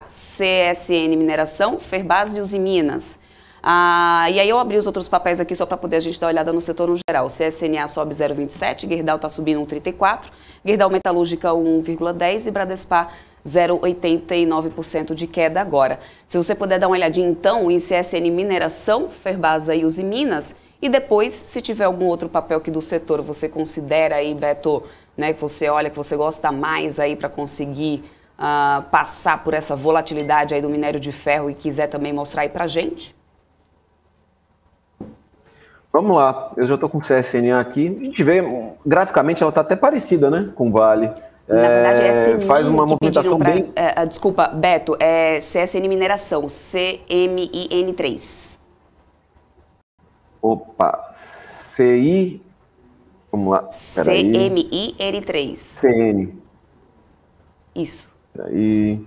CSN Mineração, Ferbasa e Usiminas. E aí eu abri os outros papéis aqui só para poder a gente dar uma olhada no setor no geral. CSNA sobe 0,27, Gerdau está subindo 1,34, Gerdau Metalúrgica 1,10 e Bradespar 0,89% de queda agora. Se você puder dar uma olhadinha então em CSN Mineração, Ferbasa e Usiminas, e depois, se tiver algum outro papel que do setor você considera aí, Beto, né, que você olha, que você gosta mais aí para conseguir passar por essa volatilidade aí do minério de ferro e quiser também mostrar aí pra gente? Vamos lá, eu já estou com o CSNA aqui. A gente vê, graficamente, ela está até parecida, né, com o Vale. Na verdade, é CMI faz uma movimentação bem... desculpa, Beto, é CSN Mineração, CMIN3. Opa, CI... Vamos lá, peraí. CMIN3. CN. Isso. Peraí.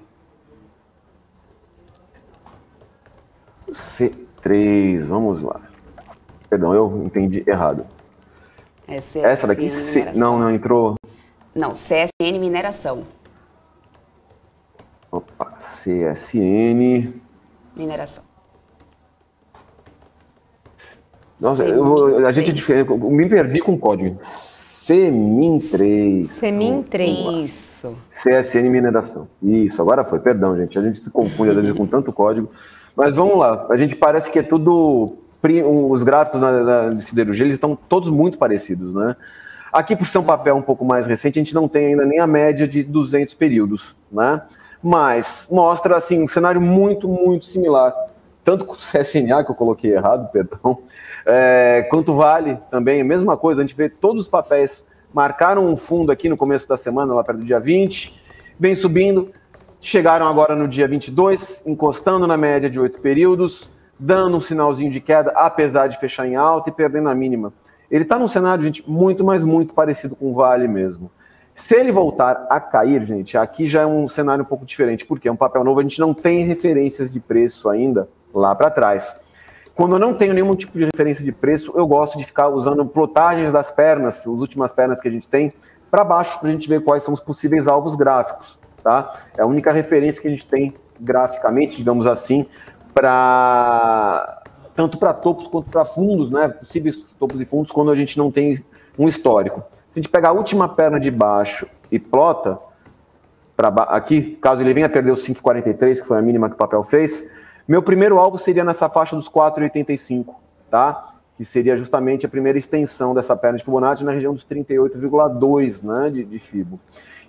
C3, vamos lá. Perdão, eu entendi errado. Essa daqui, não entrou. Não, CSN Mineração. Opa, CSN Mineração. Nossa, a gente é diferente. Eu me perdi com o código. CMIN3. CMIN3. Isso. CSN Mineração. Isso, agora foi. Perdão, gente. A gente se confunde às vezes com tanto código. Mas vamos lá. A gente parece que é tudo... Os gráficos de siderurgia, eles estão todos muito parecidos, né? Aqui, por ser um papel um pouco mais recente, a gente não tem ainda nem a média de 200 períodos, né? Mas mostra, assim, um cenário muito, muito similar. Tanto com o CSNA, que eu coloquei errado, perdão, quanto o Vale também, a mesma coisa. A gente vê todos os papéis marcaram um fundo aqui no começo da semana, lá perto do dia 20, vem subindo, chegaram agora no dia 22, encostando na média de 8 períodos, dando um sinalzinho de queda, apesar de fechar em alta e perdendo a mínima. Ele está num cenário, gente, muito, mas muito parecido com o Vale mesmo. Se ele voltar a cair, gente, aqui já é um cenário um pouco diferente, porque é um papel novo, a gente não tem referências de preço ainda lá para trás. Quando eu não tenho nenhum tipo de referência de preço, eu gosto de ficar usando plotagens das pernas, as últimas pernas que a gente tem, para baixo, para a gente ver quais são os possíveis alvos gráficos, tá? É a única referência que a gente tem graficamente, digamos assim, tanto para topos quanto para fundos, né? Possíveis topos e fundos, quando a gente não tem um histórico. Se a gente pegar a última perna de baixo e plota aqui, caso ele venha a perder os 5,43, que foi a mínima que o papel fez, meu primeiro alvo seria nessa faixa dos 4,85, tá? Que seria justamente a primeira extensão dessa perna de Fibonacci na região dos 38,2, né, de Fibo.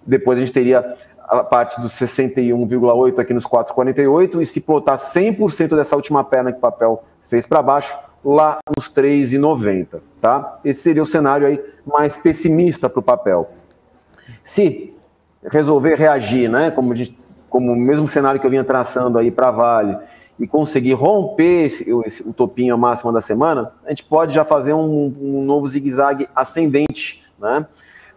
Depois a gente teria a parte dos 61,8 aqui nos 4,48 e se plotar 100% dessa última perna que o papel fez para baixo, lá nos 3,90, tá? Esse seria o cenário aí mais pessimista para o papel. Se resolver reagir, né, como o mesmo cenário que eu vinha traçando aí para Vale, e conseguir romper o topinho máximo da semana, a gente pode já fazer um novo zigue-zague ascendente, né?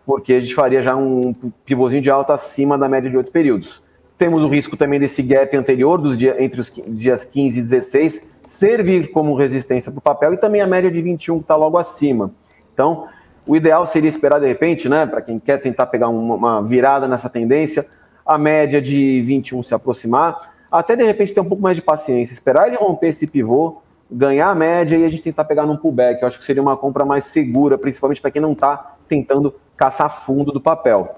Porque a gente faria já um pivôzinho de alta acima da média de 8 períodos. Temos o risco também desse gap anterior, entre os dias 15 e 16, servir como resistência para o papel, e também a média de 21 que está logo acima. Então, o ideal seria esperar, de repente, né, para quem quer tentar pegar uma virada nessa tendência, a média de 21 se aproximar, até de repente ter um pouco mais de paciência, esperar ele romper esse pivô, ganhar a média e a gente tentar pegar num pullback. Eu acho que seria uma compra mais segura, principalmente para quem não está tentando caçar fundo do papel.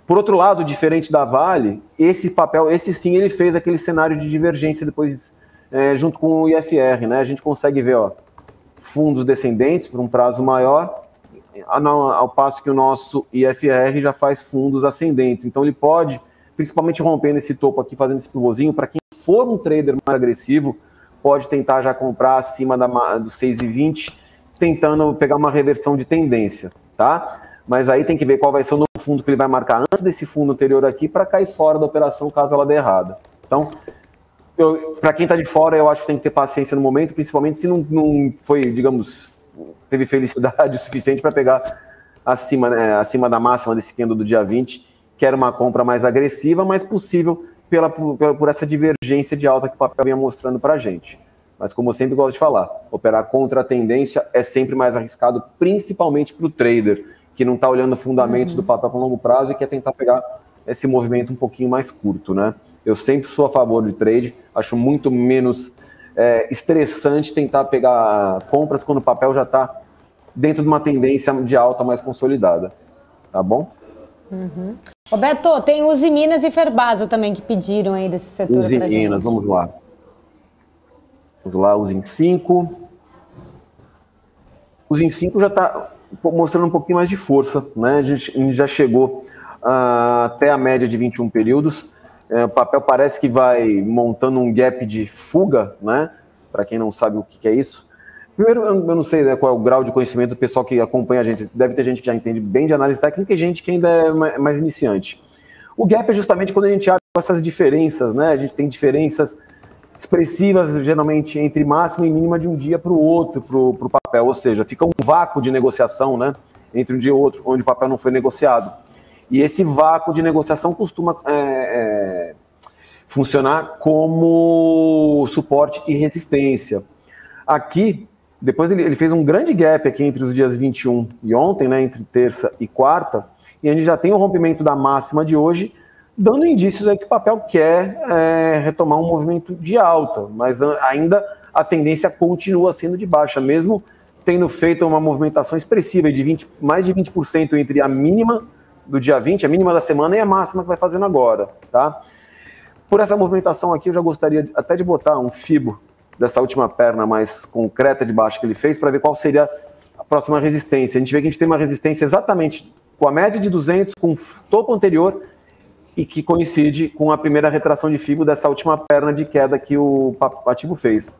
Por outro lado, diferente da Vale, esse papel, esse sim, ele fez aquele cenário de divergência depois, junto com o IFR, né? A gente consegue ver, ó, fundos descendentes por um prazo maior, ao passo que o nosso IFR já faz fundos ascendentes. Então ele pode, principalmente rompendo esse topo aqui, fazendo esse pivôzinho, para quem for um trader mais agressivo, pode tentar já comprar acima do 6,20, tentando pegar uma reversão de tendência, tá? Mas aí tem que ver qual vai ser o novo fundo que ele vai marcar antes desse fundo anterior aqui, para cair fora da operação caso ela dê errada. Então, para quem está de fora, eu acho que tem que ter paciência no momento, principalmente se não foi, digamos, teve felicidade o suficiente para pegar acima, né, acima da máxima desse candle do dia 20, que era uma compra mais agressiva, mas possível por essa divergência de alta que o papel vinha mostrando para a gente. Mas como eu sempre gosto de falar, operar contra a tendência é sempre mais arriscado, principalmente para o trader, que não está olhando fundamentos do papel para longo prazo e quer tentar pegar esse movimento um pouquinho mais curto, né? Eu sempre sou a favor de trade, acho muito menos estressante tentar pegar compras quando o papel já está dentro de uma tendência de alta mais consolidada, tá bom? Uhum. Roberto, tem Usiminas e Ferbasa também que pediram aí desse setor pra gente. Usiminas, vamos lá. Vamos lá, Usim 5. Usim 5 já está mostrando um pouquinho mais de força, né? A gente já chegou até a média de 21 períodos. O papel parece que vai montando um gap de fuga, né? Para quem não sabe o que é isso. Primeiro, eu não sei, né, qual é o grau de conhecimento do pessoal que acompanha a gente. Deve ter gente que já entende bem de análise técnica e gente que ainda é mais iniciante. O gap é justamente quando a gente abre essas diferenças, né? A gente tem diferenças expressivas, geralmente, entre máxima e mínima de um dia para o outro, para o papel. Ou seja, fica um vácuo de negociação, né? Entre um dia e outro, onde o papel não foi negociado. E esse vácuo de negociação costuma funcionar como suporte e resistência. Aqui, depois ele fez um grande gap aqui entre os dias 21 e ontem, né, entre terça e quarta, e a gente já tem o rompimento da máxima de hoje, dando indícios aí que o papel quer retomar um movimento de alta, mas ainda a tendência continua sendo de baixa, mesmo tendo feito uma movimentação expressiva de mais de 20% entre a mínima do dia 20, a mínima da semana, e a máxima que vai fazendo agora, tá? Por essa movimentação aqui, eu já gostaria até de botar um fibo dessa última perna mais concreta de baixo que ele fez, para ver qual seria a próxima resistência. A gente vê que a gente tem uma resistência exatamente com a média de 200, com o topo anterior, e que coincide com a primeira retração de fibo dessa última perna de queda que o ativo fez.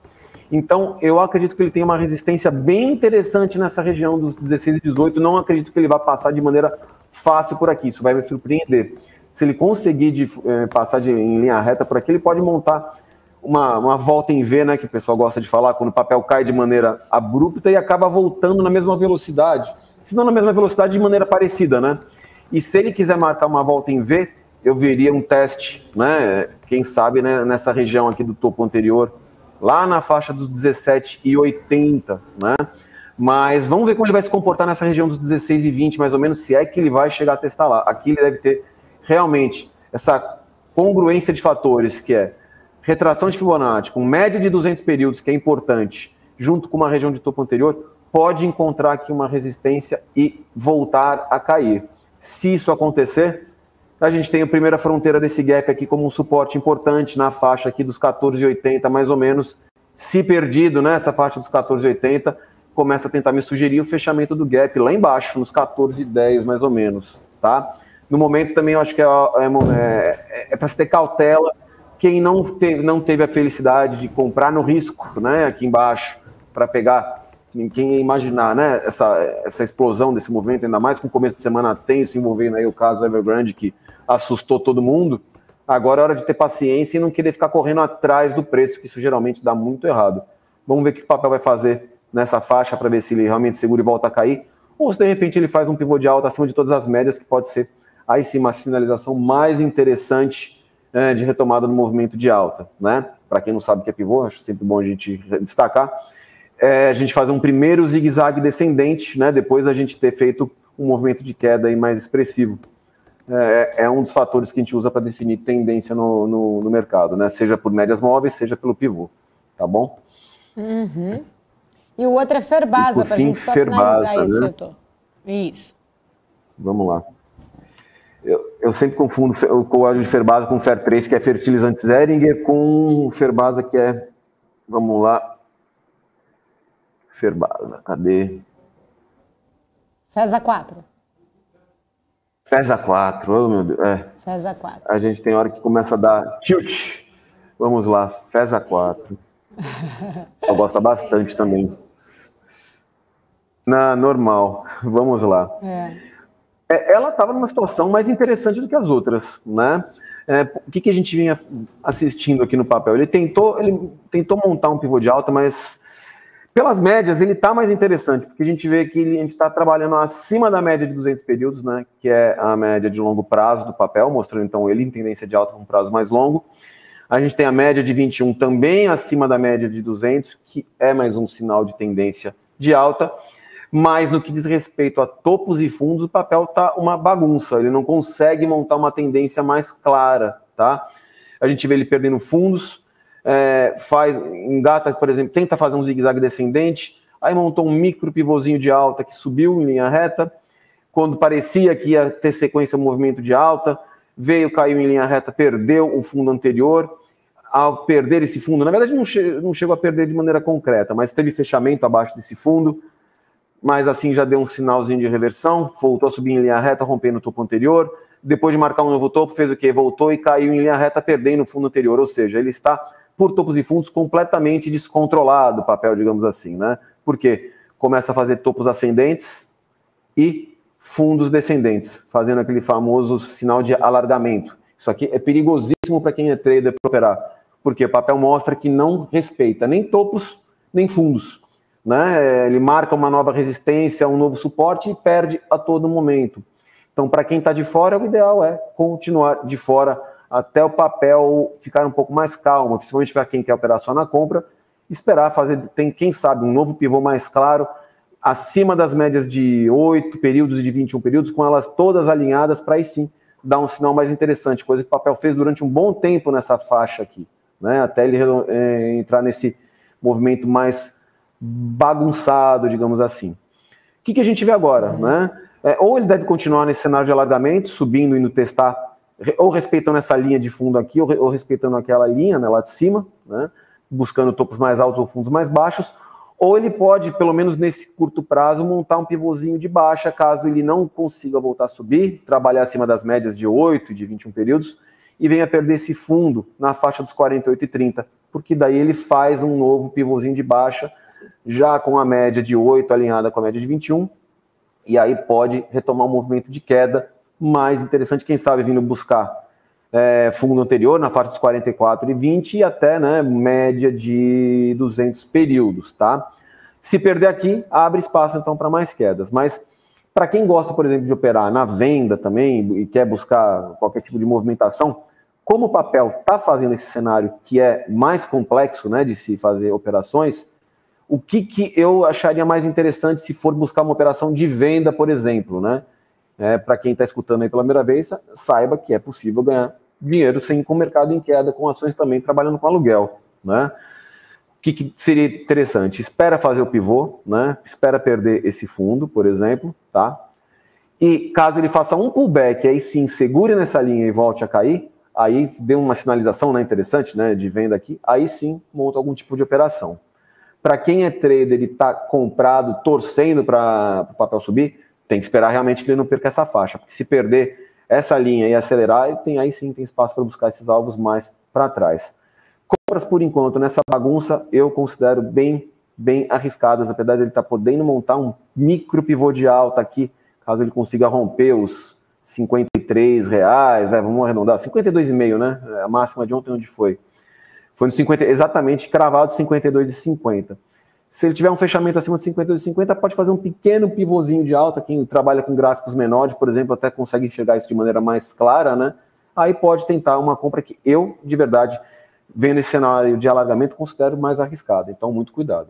Então, eu acredito que ele tem uma resistência bem interessante nessa região dos 16 e 18, não acredito que ele vá passar de maneira fácil por aqui, isso vai me surpreender. Se ele conseguir passar em linha reta por aqui, ele pode montar uma volta em V, né, que o pessoal gosta de falar, quando o papel cai de maneira abrupta e acaba voltando na mesma velocidade, se não na mesma velocidade, de maneira parecida, né? E se ele quiser marcar uma volta em V, eu veria um teste, né, quem sabe, né, nessa região aqui do topo anterior, lá na faixa dos 17,80, né? Mas vamos ver como ele vai se comportar nessa região dos 16,20, mais ou menos, se é que ele vai chegar a testar lá. Aqui ele deve ter realmente essa congruência de fatores, que é retração de Fibonacci, com média de 200 períodos, que é importante, junto com uma região de topo anterior, pode encontrar aqui uma resistência e voltar a cair. Se isso acontecer, a gente tem a primeira fronteira desse gap aqui como um suporte importante na faixa aqui dos 14,80, mais ou menos. Se perdido nessa faixa dos 14,80, começa a tentar me sugerir o fechamento do gap lá embaixo, nos 14,10, mais ou menos, tá? No momento também eu acho que é para se ter cautela. Quem não teve a felicidade de comprar no risco, né, aqui embaixo, para pegar, quem ia imaginar, né, essa explosão desse movimento, ainda mais com o começo de semana tenso, envolvendo aí o caso Evergrande, que assustou todo mundo. Agora é hora de ter paciência e não querer ficar correndo atrás do preço, que isso geralmente dá muito errado. Vamos ver o que o papel vai fazer nessa faixa, para ver se ele realmente segura e volta a cair, ou se de repente ele faz um pivô de alta acima de todas as médias, que pode ser aí sim uma sinalização mais interessante de retomada no movimento de alta, né? Para quem não sabe o que é pivô, acho sempre bom a gente destacar. A gente fazer um primeiro zigue-zague descendente, né? Depois a gente ter feito um movimento de queda aí mais expressivo. É um dos fatores que a gente usa para definir tendência no mercado, né? Seja por médias móveis, seja pelo pivô, tá bom? Uhum. E o outro é Ferbasa, para a gente só finalizar isso, né? Isso. Vamos lá. Eu sempre confundo o código de Ferbasa com Fer3, que é fertilizante Zeringer, com Ferbasa, que é... Vamos lá. Ferbasa, cadê? FESA 4. FESA 4, oh meu Deus. FESA 4. A gente tem hora que começa a dar tilt. Vamos lá, FESA 4. Eu gosto bastante também. Normal, vamos lá. Ela estava numa situação mais interessante do que as outras, né? O que a gente vinha assistindo aqui no papel? Ele tentou montar um pivô de alta, mas pelas médias ele está mais interessante, porque a gente vê que a gente está trabalhando acima da média de 200 períodos, né? Que é a média de longo prazo do papel, mostrando então ele em tendência de alta com um prazo mais longo. A gente tem a média de 21 também acima da média de 200, que é mais um sinal de tendência de alta. Mas no que diz respeito a topos e fundos, o papel está uma bagunça, ele não consegue montar uma tendência mais clara, tá? a gente vê ele perdendo fundos, engata, por exemplo, tenta fazer um zigue-zague descendente, aí montou um micro pivôzinho de alta que subiu em linha reta, quando parecia que ia ter sequência movimento de alta, caiu em linha reta, perdeu o fundo anterior. Ao perder esse fundo, na verdade não chegou a perder de maneira concreta, mas teve fechamento abaixo desse fundo, mas assim já deu um sinalzinho de reversão, voltou a subir em linha reta, rompendo o topo anterior, depois de marcar um novo topo, fez o quê? Voltou e caiu em linha reta, perdendo o fundo anterior, ou seja, ele está, por topos e fundos, completamente descontrolado o papel, digamos assim, né? Por quê? Começa a fazer topos ascendentes e fundos descendentes, fazendo aquele famoso sinal de alargamento. Isso aqui é perigosíssimo para quem é trader para operar, porque o papel mostra que não respeita nem topos, nem fundos, né? Ele marca uma nova resistência, um novo suporte e perde a todo momento. Então, para quem está de fora, o ideal é continuar de fora até o papel ficar um pouco mais calmo, principalmente para quem quer operar só na compra, esperar fazer, quem sabe, um novo pivô mais claro, acima das médias de 8 períodos e de 21 períodos, com elas todas alinhadas, para aí sim dar um sinal mais interessante, coisa que o papel fez durante um bom tempo nessa faixa aqui, né? Até ele entrar nesse movimento mais bagunçado, digamos assim. O que a gente vê agora, né? Ou ele deve continuar nesse cenário de alargamento, subindo, indo testar, ou respeitando essa linha de fundo aqui, ou respeitando aquela linha, né, lá de cima, né, buscando topos mais altos ou fundos mais baixos, ou ele pode, pelo menos nesse curto prazo, montar um pivôzinho de baixa, caso ele não consiga voltar a subir, trabalhar acima das médias de 8 e de 21 períodos, e venha perder esse fundo na faixa dos 48 e 30, porque daí ele faz um novo pivôzinho de baixa, já com a média de 8 alinhada com a média de 21, e aí pode retomar um movimento de queda mais interessante, quem sabe vindo buscar fundo anterior na faixa dos 44 e 20 e até, né, média de 200 períodos, tá? Se perder aqui, abre espaço então para mais quedas, mas para quem gosta, por exemplo, de operar na venda também e quer buscar qualquer tipo de movimentação, como o papel está fazendo esse cenário que é mais complexo, né, de se fazer operações, o que eu acharia mais interessante se for buscar uma operação de venda, por exemplo, né? Para quem está escutando aí pela primeira vez, saiba que é possível ganhar dinheiro sem com o mercado em queda, com ações também trabalhando com aluguel, né? O que seria interessante? Espera fazer o pivô, né? Espera perder esse fundo, por exemplo, tá? E caso ele faça um pullback, aí sim, segure nessa linha e volte a cair, aí dê uma sinalização, né, interessante, né, de venda aqui, aí sim monta algum tipo de operação. Para quem é trader, ele está comprado, torcendo para o papel subir, tem que esperar realmente que ele não perca essa faixa, porque se perder essa linha e acelerar, aí sim tem espaço para buscar esses alvos mais para trás. Compras, por enquanto, nessa bagunça, eu considero bem arriscadas, apesar de ele estar podendo montar um micro pivô de alta aqui, caso ele consiga romper os R$53, vamos arredondar, 52,5, né? A máxima de ontem, onde foi? Foi no 50, exatamente cravado 52,50. Se ele tiver um fechamento acima de 52,50, pode fazer um pequeno pivôzinho de alta. Quem trabalha com gráficos menores, por exemplo, até consegue enxergar isso de maneira mais clara, né? Aí pode tentar uma compra que eu, de verdade, vendo esse cenário de alargamento, considero mais arriscado. Então, muito cuidado.